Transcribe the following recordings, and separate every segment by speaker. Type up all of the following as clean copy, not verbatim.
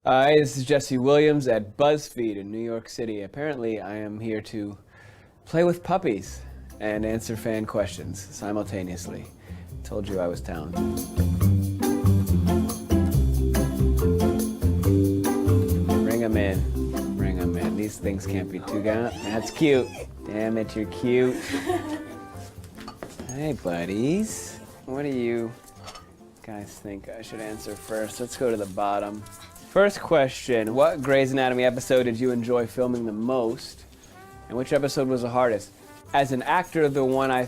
Speaker 1: Hi, this is Jesse Williams at BuzzFeed in New York City. Apparently, I am here to play with puppies and answer fan questions simultaneously. Told you I was down. Bring them in. Bring them in. These things can't be too good. That's cute. Damn it, you're cute. Hey, buddies. What do you guys think I should answer first? Let's go to the bottom. First question, what Grey's Anatomy episode did you enjoy filming the most? And which episode was the hardest? As an actor, the one I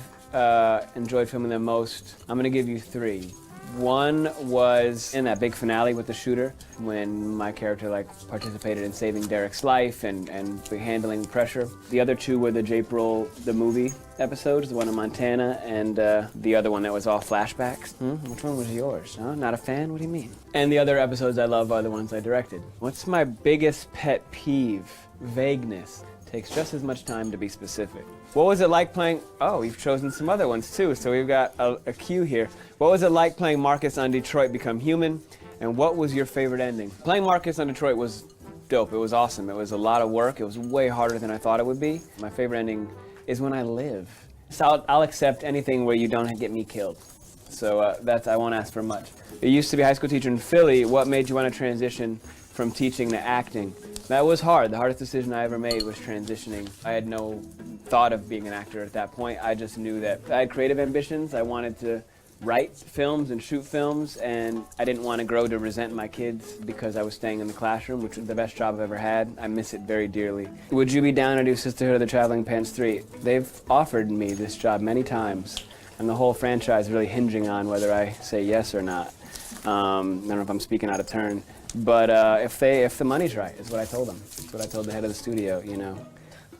Speaker 1: enjoyed filming the most, I'm gonna give you three. One was in that big finale with the shooter, when my character participated in saving Derek's life and handling pressure. The other two were the April, the movie episodes, the one in Montana, and the other one that was all flashbacks. Which one was yours? Huh? Not a fan? What do you mean? And the other episodes I love are the ones I directed. What's my biggest pet peeve? Vagueness. Takes just as much time to be specific. What was it like playing, oh, you've chosen some other ones too, so we've got a cue here. What was it like playing Marcus on Detroit Become Human? And what was your favorite ending? Playing Marcus on Detroit was dope, it was awesome. It was a lot of work, it was way harder than I thought it would be. My favorite ending is when I live. So I'll accept anything where you don't get me killed. So I won't ask for much. You used to be a high school teacher in Philly. What made you want to transition from teaching to acting? That was hard. The hardest decision I ever made was transitioning. I had no thought of being an actor at that point. I just knew that I had creative ambitions. I wanted to write films and shoot films, and I didn't want to grow to resent my kids because I was staying in the classroom, which was the best job I've ever had. I miss it very dearly. Would you be down to do Sisterhood of the Traveling Pants 3? They've offered me this job many times, and the whole franchise is really hinging on whether I say yes or not. I don't know if I'm speaking out of turn. But if the money's right, is what I told them. That's what I told the head of the studio,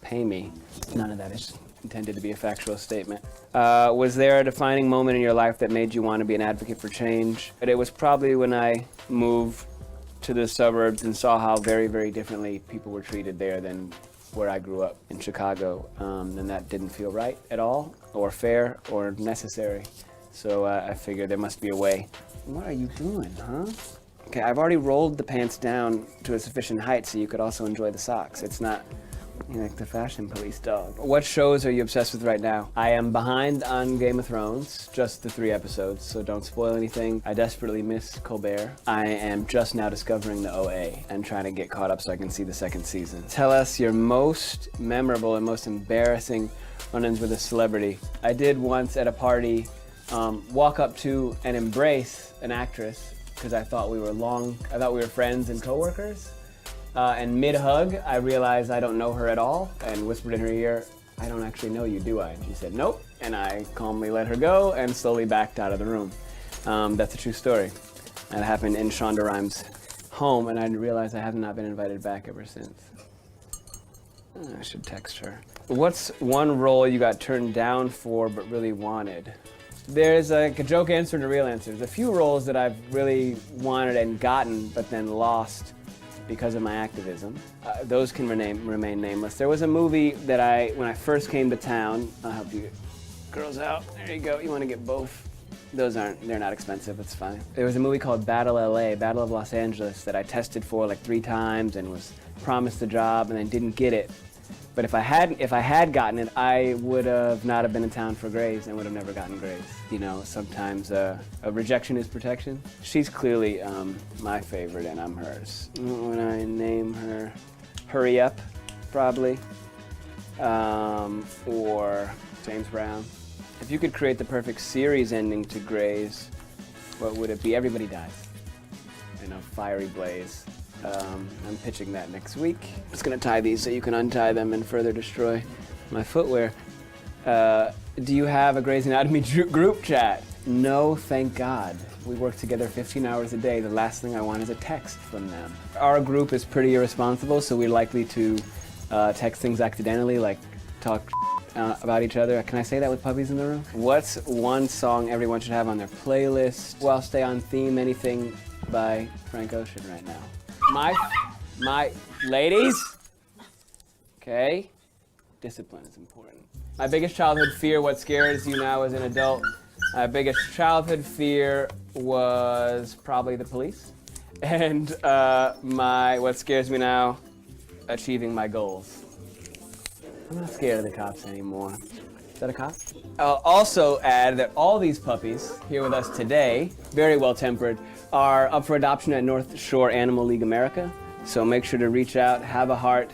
Speaker 1: pay me. None of that is intended to be a factual statement. Was there a defining moment in your life that made you want to be an advocate for change? But it was probably when I moved to the suburbs and saw how very, very differently people were treated there than where I grew up in Chicago. And that didn't feel right at all, or fair, or necessary. So I figured there must be a way. What are you doing, huh? Okay, I've already rolled the pants down to a sufficient height so you could also enjoy the socks. It's not like the fashion police dog. What shows are you obsessed with right now? I am behind on Game of Thrones, just the 3 episodes, so don't spoil anything. I desperately miss Colbert. I am just now discovering the OA and trying to get caught up so I can see the 2nd season. Tell us your most memorable and most embarrassing run-ins with a celebrity. I did once at a party walk up to and embrace an actress because I thought we were friends and coworkers. And mid-hug, I realized I don't know her at all and whispered in her ear, I don't actually know you, do I? And she said, nope. And I calmly let her go and slowly backed out of the room. That's a true story. That happened in Shonda Rhimes' home, and I realized I have not been invited back ever since. I should text her. What's one role you got turned down for but really wanted? There's a joke answer and a real answer. There's a few roles that I've really wanted and gotten, but then lost because of my activism. Those can remain nameless. There was a movie that when I first came to town, I'll help you girls out. There you go, you want to get both. They're not expensive, it's fine. There was a movie called Battle LA, Battle of Los Angeles, that I tested for 3 times and was promised the job and then didn't get it. But if I had gotten it, I would have not have been in town for Grey's and would have never gotten Grey's. Sometimes a rejection is protection. She's clearly my favorite and I'm hers. When I name her, Hurry Up, probably, or James Brown. If you could create the perfect series ending to Grey's, what would it be? Everybody dies in a fiery blaze. I'm pitching that next week. I'm just gonna tie these so you can untie them and further destroy my footwear. Do you have a Grey's Anatomy group chat? No, thank God. We work together 15 hours a day. The last thing I want is a text from them. Our group is pretty irresponsible, so we're likely to text things accidentally, like talk about each other. Can I say that with puppies in the room? What's one song everyone should have on their playlist? Well, stay on theme, anything by Frank Ocean right now. My ladies, okay, discipline is important. My biggest childhood fear, what scares you now as an adult? My biggest childhood fear was probably the police. And what scares me now, achieving my goals. I'm not scared of the cops anymore. Is that a cop? I'll also add that all these puppies here with us today, very well tempered, are up for adoption at North Shore Animal League America. So make sure to reach out, have a heart,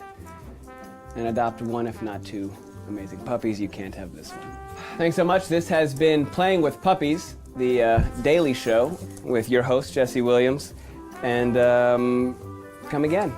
Speaker 1: and adopt one, if not two, amazing puppies. You can't have this one. Thanks so much. This has been Playing with Puppies, the daily show with your host, Jesse Williams. And come again.